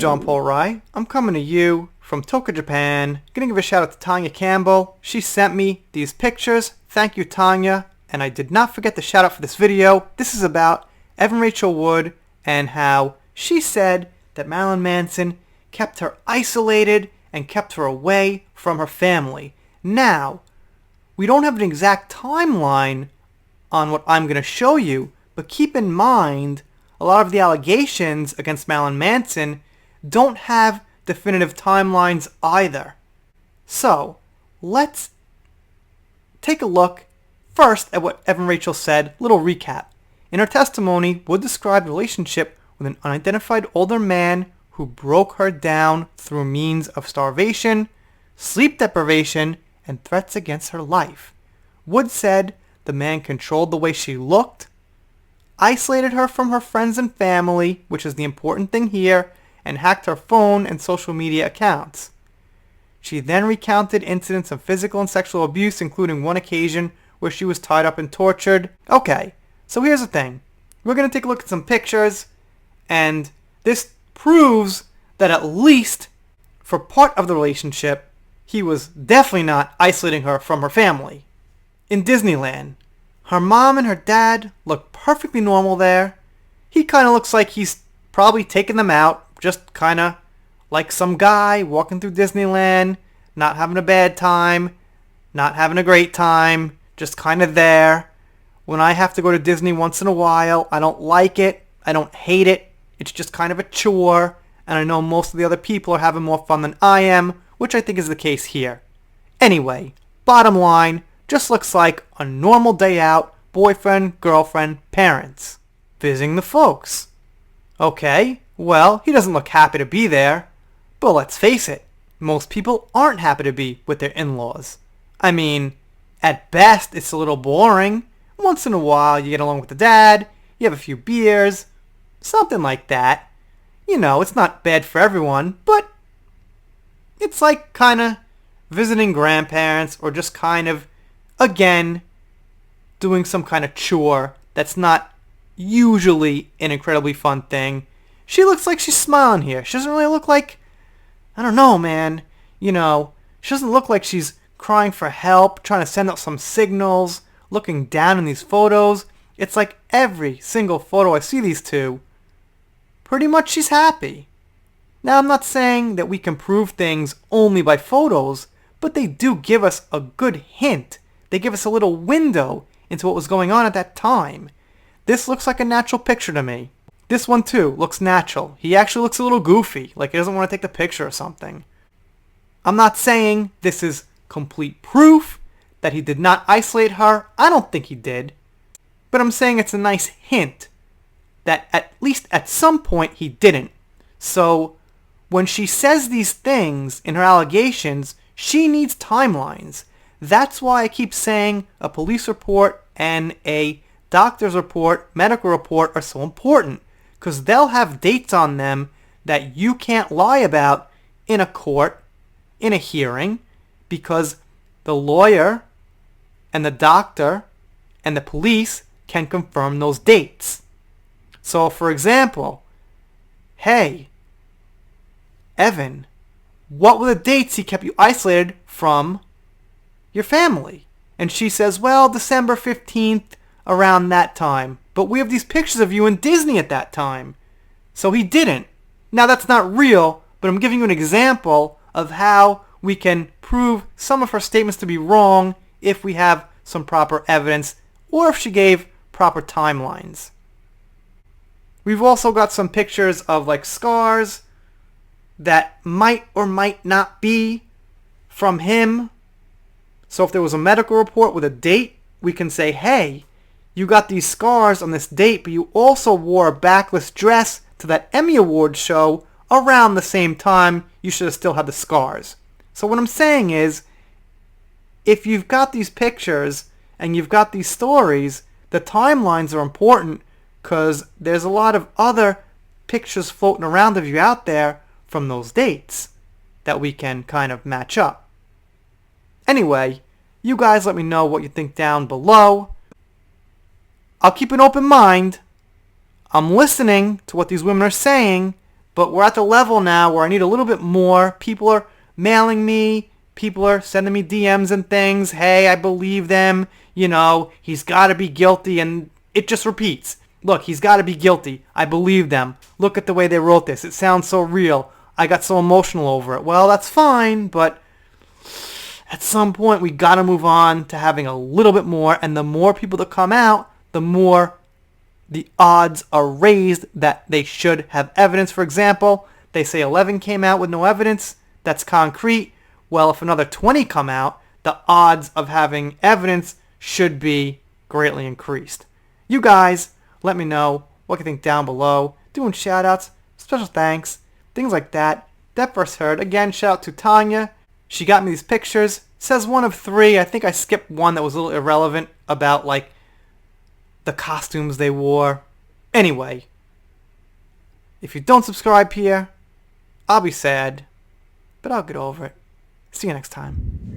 John Paul Rai. I'm coming to you from Tokyo, Japan. Gonna give a shout out to Tanya Campbell. She sent me these pictures. Thank you, Tanya. And I did not forget the shout out for this video. This is about Evan Rachel Wood and how she said that Marilyn Manson kept her isolated and kept her away from her family. Now, we don't have an exact timeline on what I'm going to show you, but keep in mind a lot of the allegations against Marilyn Manson don't have definitive timelines either. So, let's take a look first at what Evan Rachel said. Little recap. In her testimony, Wood described a relationship with an unidentified older man who broke her down through means of starvation, sleep deprivation, and threats against her life. Wood said the man controlled the way she looked, isolated her from her friends and family, which is the important thing here, and hacked her phone and social media accounts. She then recounted incidents of physical and sexual abuse, including one occasion where she was tied up and tortured. Okay, so here's the thing. We're going to take a look at some pictures, and this proves that at least for part of the relationship, he was definitely not isolating her from her family. In Disneyland, her mom and her dad look perfectly normal there. He kind of looks like he's probably taking them out, just kind of like some guy walking through Disneyland, not having a bad time, not having a great time, just kind of there. When I have to go to Disney once in a while, I don't like it, I don't hate it, it's just kind of a chore, and I know most of the other people are having more fun than I am, which I think is the case here. Anyway, bottom line, just looks like a normal day out, boyfriend, girlfriend, parents, visiting the folks. Okay, well, he doesn't look happy to be there, but let's face it, most people aren't happy to be with their in-laws. I mean, at best, it's a little boring. Once in a while, you get along with the dad, you have a few beers, something like that. You know, it's not bad for everyone, but it's like kind of visiting grandparents or just kind of, again, doing some kind of chore that's not usually an incredibly fun thing. She looks like she's smiling here. She doesn't really look like, I don't know, man. You know, she doesn't look like she's crying for help, trying to send out some signals, looking down in these photos. It's like every single photo I see these two, pretty much she's happy. Now, I'm not saying that we can prove things only by photos, but they do give us a good hint. They give us a little window into what was going on at that time. This looks like a natural picture to me. This one too looks natural. He actually looks a little goofy, like he doesn't want to take the picture or something. I'm not saying this is complete proof that he did not isolate her. I don't think he did. But I'm saying it's a nice hint that at least at some point he didn't. So when she says these things in her allegations, she needs timelines. That's why I keep saying a police report and a doctor's report, medical report are so important, because they'll have dates on them that you can't lie about in a court, in a hearing, because the lawyer and the doctor and the police can confirm those dates. So, for example, hey, Evan, what were the dates he kept you isolated from your family? And she says, well, December 15th, around that time. But we have these pictures of you in Disney at that time. So he didn't. Now, that's not real, but I'm giving you an example of how we can prove some of her statements to be wrong if we have some proper evidence or if she gave proper timelines. We've also got some pictures of like scars that might or might not be from him. So if there was a medical report with a date, we can say, hey, you got these scars on this date, but you also wore a backless dress to that Emmy Awards show around the same time. You should have still had the scars. So what I'm saying is, if you've got these pictures and you've got these stories, the timelines are important because there's a lot of other pictures floating around of you out there from those dates that we can kind of match up. Anyway, you guys let me know what you think down below. I'll keep an open mind. I'm listening to what these women are saying, But we're at the level now where I need a little bit more. People are mailing me. People are sending me DMs and things. Hey, I believe them. You know, he's got to be guilty. And it just repeats. Look, he's got to be guilty. I believe them. Look at the way they wrote this. It sounds so real. I got so emotional over it. Well, that's fine, but at some point we got to move on to having a little bit more. And the more people that come out, the more the odds are raised that they should have evidence. For example, they say 11 came out with no evidence. That's concrete. Well, if another 20 come out, the odds of having evidence should be greatly increased. You guys, let me know what you think down below. Doing shout-outs, special thanks, things like that. That first heard. Again, shout out to Tanya. She got me these pictures. Says 1 of 3. I think I skipped one that was a little irrelevant about, like, the costumes they wore. Anyway, if you don't subscribe here, I'll be sad, but I'll get over it. See you next time.